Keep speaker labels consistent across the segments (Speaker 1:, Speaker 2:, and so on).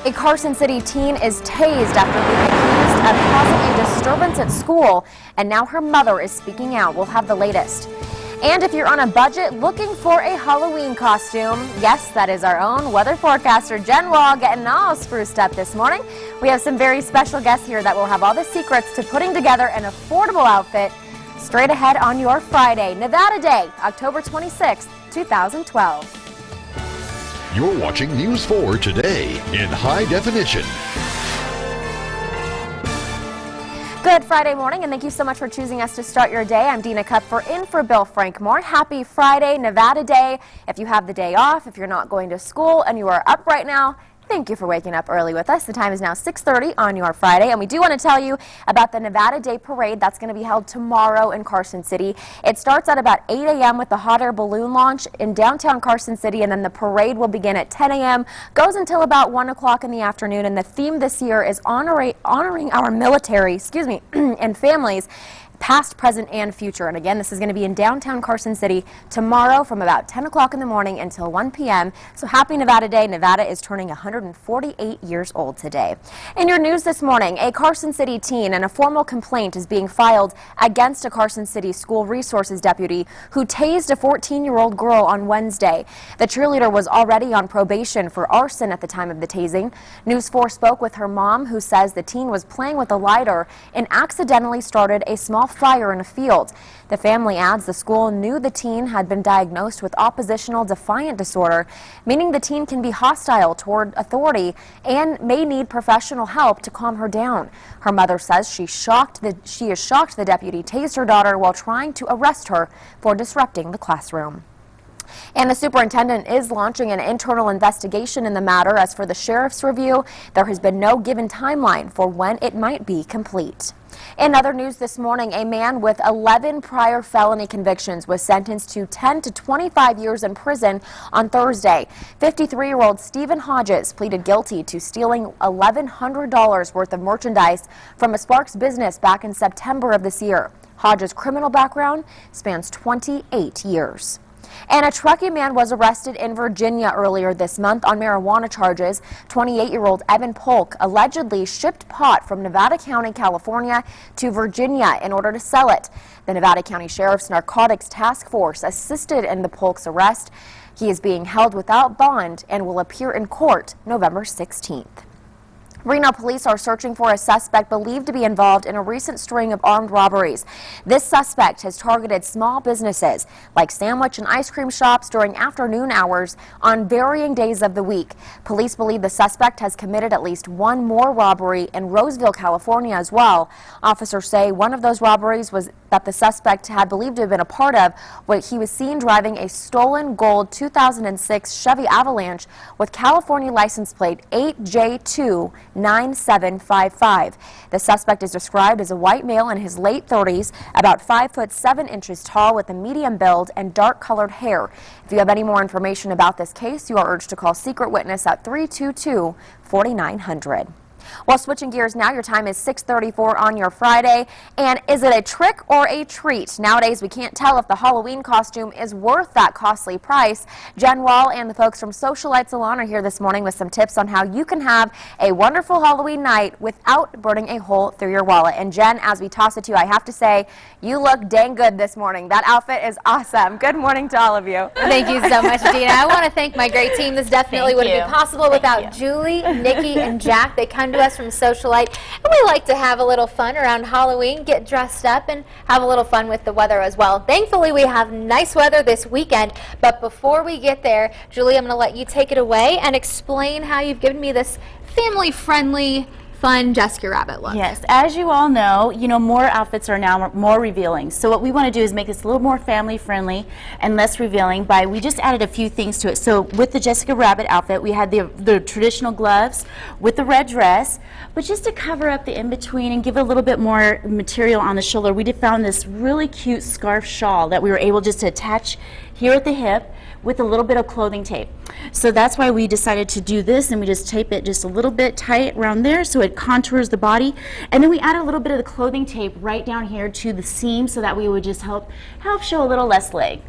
Speaker 1: A Carson City teen is tased after being accused of causing a disturbance at school, and now her mother is speaking out. We'll have the latest. And if you're on a budget looking for a Halloween costume, yes, that is our own weather forecaster Jen Wahl getting all spruced up this morning. We have some very special guests here that will have all the secrets to putting together an affordable outfit straight ahead on your Friday, Nevada Day, October 26th, 2012.
Speaker 2: You're watching News 4 Today in high definition.
Speaker 1: Good Friday morning, and thank you so much for choosing us to start your day. I'm Dina Kupfer in for Bill Frankmore. Happy Friday, Nevada Day. If you have the day off, if you're not going to school and you are up right now, thank you for waking up early with us. The time is now 6:30 on your Friday, and we do want to tell you about the Nevada Day Parade that's going to be held tomorrow in Carson City. It starts at about 8 a.m. with the hot air balloon launch in downtown Carson City, and then the parade will begin at 10 a.m., goes until about 1 o'clock in the afternoon, and the theme this year is honoring our military, and families, past, present, and future. And again, this is going to be in downtown Carson City tomorrow from about 10 o'clock in the morning until 1 p.m. So happy Nevada Day. Nevada is turning 148 years old today. In your news this morning, a Carson City teen and a formal complaint is being filed against a Carson City school resources deputy who tased a 14-year-old girl on Wednesday. The cheerleader was already on probation for arson at the time of the tasing. News 4 spoke with her mom, who says the teen was playing with a lighter and accidentally started a small fire in a field. The family adds the school knew the teen had been diagnosed with oppositional defiant disorder, meaning the teen can be hostile toward authority and may need professional help to calm her down. Her mother says she is shocked the deputy tased her daughter while trying to arrest her for disrupting the classroom. And the superintendent is launching an internal investigation in the matter. As for the sheriff's review, there has been no given timeline for when it might be complete. In other news this morning, a man with 11 prior felony convictions was sentenced to 10 to 25 years in prison on Thursday. 53-year-old Stephen Hodges pleaded guilty to stealing $1,100 worth of merchandise from a Sparks business back in September of this year. Hodges' criminal background spans 28 years. And a Truckee man was arrested in Virginia earlier this month on marijuana charges. 28-year-old Evan Polk allegedly shipped pot from Nevada County, California to Virginia in order to sell it. The Nevada County Sheriff's Narcotics Task Force assisted in the Polk's arrest. He is being held without bond and will appear in court November 16th. Reno police are searching for a suspect believed to be involved in a recent string of armed robberies. This suspect has targeted small businesses like sandwich and ice cream shops during afternoon hours on varying days of the week. Police believe the suspect has committed at least one more robbery in Roseville, California as well. Officers say one of those robberies was that the suspect had believed to have been a part of, where he was seen driving a stolen gold 2006 Chevy Avalanche with California license plate 8J29755. The suspect is described as a white male in his late 30s, about 5'7" tall, with a medium build and dark colored hair. If you have any more information about this case, you are urged to call Secret Witness at 322-4900. Well, switching gears now, your time is 6:34 on your Friday. And is it a trick or a treat? Nowadays, we can't tell if the Halloween costume is worth that costly price. Jen Wahl and the folks from Socialite Salon are here this morning with some tips on how you can have a wonderful Halloween night without burning a hole through your wallet. And Jen, as we toss it to you, I have to say, you look dang good this morning. That outfit is awesome. Good morning to all of you.
Speaker 3: Thank you so much, Dina. I want to thank my great team. This definitely wouldn't be possible without Julie, Nikki, and Jack. They come to us from Socialite, and we like to have a little fun around Halloween, get dressed up, and have a little fun with the weather as well. Thankfully, we have nice weather this weekend, but before we get there, Julie, I'm going to let you take it away and explain how you've given me this family-friendly, fun Jessica Rabbit look.
Speaker 4: Yes, as you all know, more outfits are now more revealing. So what we want to do is make this a little more family friendly and less revealing we just added a few things to it. So with the Jessica Rabbit outfit, we had the traditional gloves with the red dress, but just to cover up the in-between and give it a little bit more material on the shoulder, we found this really cute scarf shawl that we were able just to attach here at the hip with a little bit of clothing tape. So that's why we decided to do this, and we just tape it just a little bit tight around there so it contours the body. And then we add a little bit of the clothing tape right down here to the seam so that we would just help show a little less leg.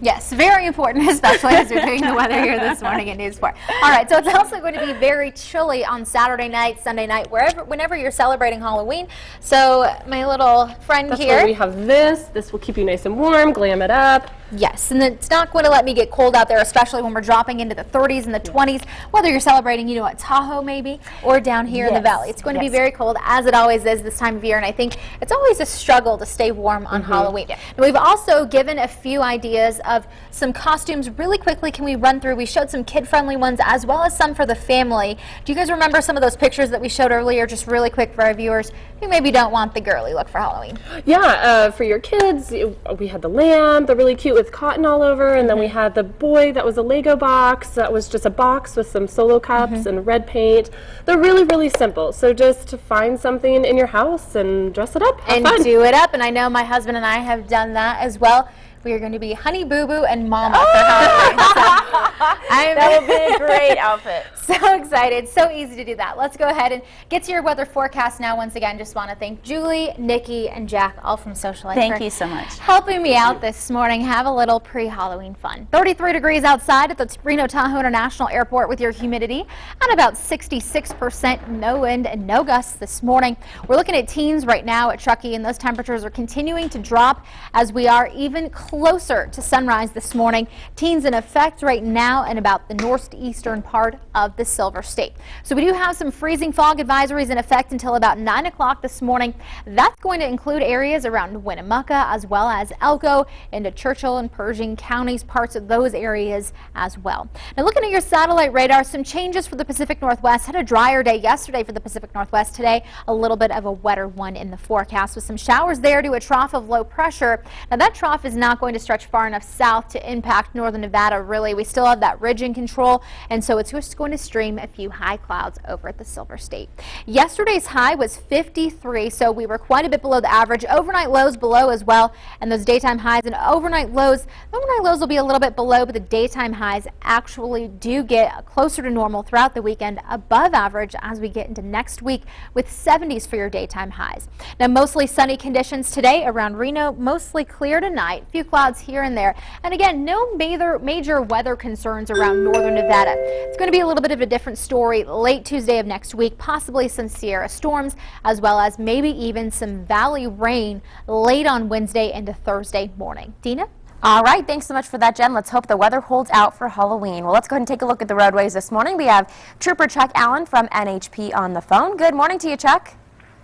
Speaker 3: Yes, very important, especially as you're doing the weather here this morning at News 4. All right, so it's also going to be very chilly on Saturday night, Sunday night, whenever you're celebrating Halloween. So my little friend
Speaker 5: That's
Speaker 3: here.
Speaker 5: why we have this. This will keep you nice and warm, glam it up.
Speaker 3: Yes, and it's not going to let me get cold out there, especially when we're dropping into the 30s and the 20s, whether you're celebrating, you know, at Tahoe maybe, or down here in the valley. It's going to be very cold, as it always is this time of year, and I think it's always a struggle to stay warm on Halloween. And we've also given a few ideas of some costumes really quickly. Can we run through? We showed some kid-friendly ones as well as some for the family. Do you guys remember some of those pictures that we showed earlier, just really quick for our viewers who maybe don't want the girly look for Halloween?
Speaker 5: Yeah, for your kids, we had the lamb, they're really cute with cotton all over, and then we had the boy that was a Lego box, that was just a box with some Solo cups and red paint. They're really, really simple. So just find something in your house and dress it up. Have fun.
Speaker 3: Do it up, and I know my husband and I have done that as well. We are going to be Honey Boo Boo and Mama for Halloween.
Speaker 4: That would be a great outfit.
Speaker 3: So excited. So easy to do that. Let's go ahead and get to your weather forecast now. Once again, just want to thank Julie, Nikki, and Jack, all from Socialite.
Speaker 4: Thank you so much.
Speaker 3: Helping me out this morning. Have a little pre-Halloween fun. 33 degrees outside at the Reno Tahoe International Airport with your humidity at about 66%. No wind and no gusts this morning. We're looking at teens right now at Truckee, and those temperatures are continuing to drop as we are even closer to sunrise this morning. Teens in effect right now in about the northeastern part of the Silver State. So we do have some freezing fog advisories in effect until about 9 o'clock this morning. That's going to include areas around Winnemucca as well as Elko into Churchill and Pershing counties, parts of those areas as well. Now looking at your satellite radar, some changes for the Pacific Northwest. Had a drier day yesterday for the Pacific Northwest. Today a little bit of a wetter one in the forecast with some showers there to a trough of low pressure. Now that trough is not going to stretch far enough south to impact northern Nevada really. We still have that ridge in control, and so it's just going to stream a few high clouds over at the Silver State. Yesterday's high was 53, so we were quite a bit below the average. Overnight lows below as well, and those daytime highs and overnight lows will be a little bit below, but the daytime highs actually do get closer to normal throughout the weekend, above average as we get into next week with 70s for your daytime highs. Now mostly sunny conditions today around Reno, mostly clear tonight, a few clouds here and there, and again no major weather concerns around northern Nevada. It's going to be a little bit of a different story late Tuesday of next week, possibly some Sierra storms as well as maybe even some valley rain late on Wednesday into Thursday morning. Dina?
Speaker 1: All right, thanks so much for that, Jen. Let's hope the weather holds out for Halloween. Well, let's go ahead and take a look at the roadways this morning. We have Trooper Chuck Allen from NHP on the phone. Good morning to you, Chuck.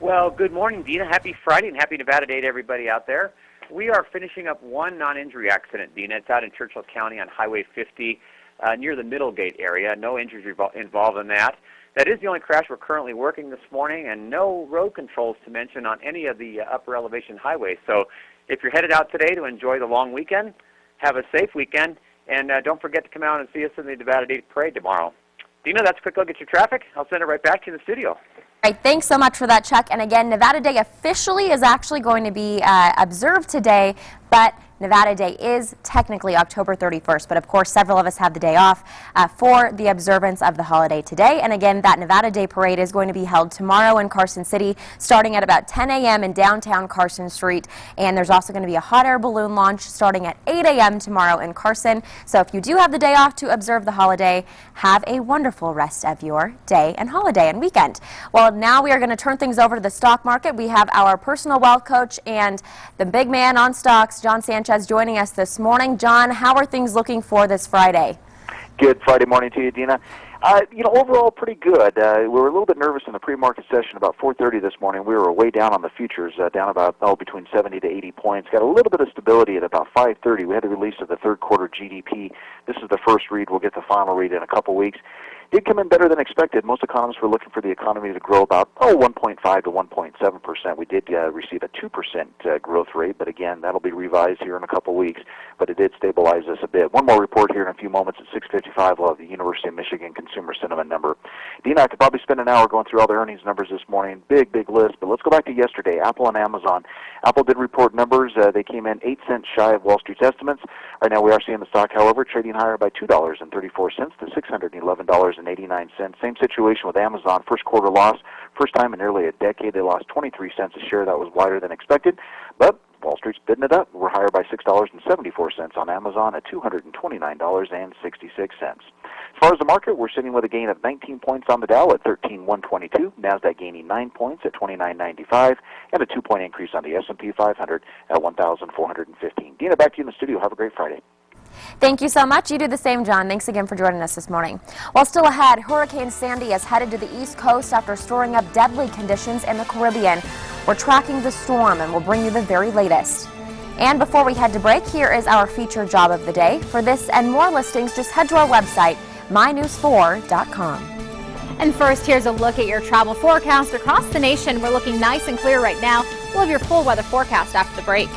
Speaker 6: Well, good morning, Dina. Happy Friday and happy Nevada Day to everybody out there. We are finishing up one non-injury accident, Dina. It's out in Churchill County on Highway 50 near the Middlegate area. No injuries involved in that. That is the only crash we're currently working this morning, and no road controls to mention on any of the upper elevation highways. So if you're headed out today to enjoy the long weekend, have a safe weekend, and don't forget to come out and see us in the Nevada Day Parade tomorrow. Dina, that's a quick look at your traffic. I'll send it right back to you in the studio.
Speaker 1: All right, thanks so much for that, Chuck. And again, Nevada Day officially is actually going to be observed today, but Nevada Day is technically October 31st, but of course several of us have the day off for the observance of the holiday today. And again, that Nevada Day Parade is going to be held tomorrow in Carson City starting at about 10 a.m. in downtown Carson Street. And there's also going to be a hot air balloon launch starting at 8 a.m. tomorrow in Carson. So if you do have the day off to observe the holiday, have a wonderful rest of your day and holiday and weekend. Well, now we are going to turn things over to the stock market. We have our personal wealth coach and the big man on stocks, John Sanchez, joining us this morning. John, how are things looking for this Friday?
Speaker 7: Good Friday morning to you, Dina. Overall pretty good. We were a little bit nervous in the pre-market session about 4:30 this morning. We were way down on the futures, down about between 70 to 80 points. Got a little bit of stability at about 5:30. We had the release of the third quarter GDP. This is the first read. We'll get the final read in a couple weeks. did come in better than expected. Most economists were looking for the economy to grow about 1.5 to 1.7%. We did receive a 2% growth rate, but again, that'll be revised here in a couple weeks. But it did stabilize us a bit. One more report here in a few moments at 6:55. We'll have the University of Michigan Consumer Sentiment number. Dina, I could probably spend an hour going through all the earnings numbers this morning. Big list. But let's go back to yesterday. Apple and Amazon. Apple did report numbers. They came in 8 cents shy of Wall Street's estimates. Right now we are seeing the stock, however, trading higher by $2.34 to $611.89. Same situation with Amazon. First quarter loss. First time in nearly a decade they lost 23 cents a share. That was wider than expected. But Wall Street's bidding it up. We're higher by $6.74 on Amazon at $229.66. As far as the market, we're sitting with a gain of 19 points on the Dow at 13,122. NASDAQ gaining 9 points at 29.95, and a 2-point increase on the S&P 500 at 1,415. Dina, back to you in the studio. Have a great Friday.
Speaker 1: Thank you so much. You do the same, John. Thanks again for joining us this morning. While still ahead, Hurricane Sandy is headed to the East Coast after storing up deadly conditions in the Caribbean. We're tracking the storm and we'll bring you the very latest. And before we head to break, here is our featured job of the day. For this and more listings, just head to our website, mynews4.com.
Speaker 3: And first, here's a look at your travel forecast across the nation. We're looking nice and clear right now. We'll have your full weather forecast after the break.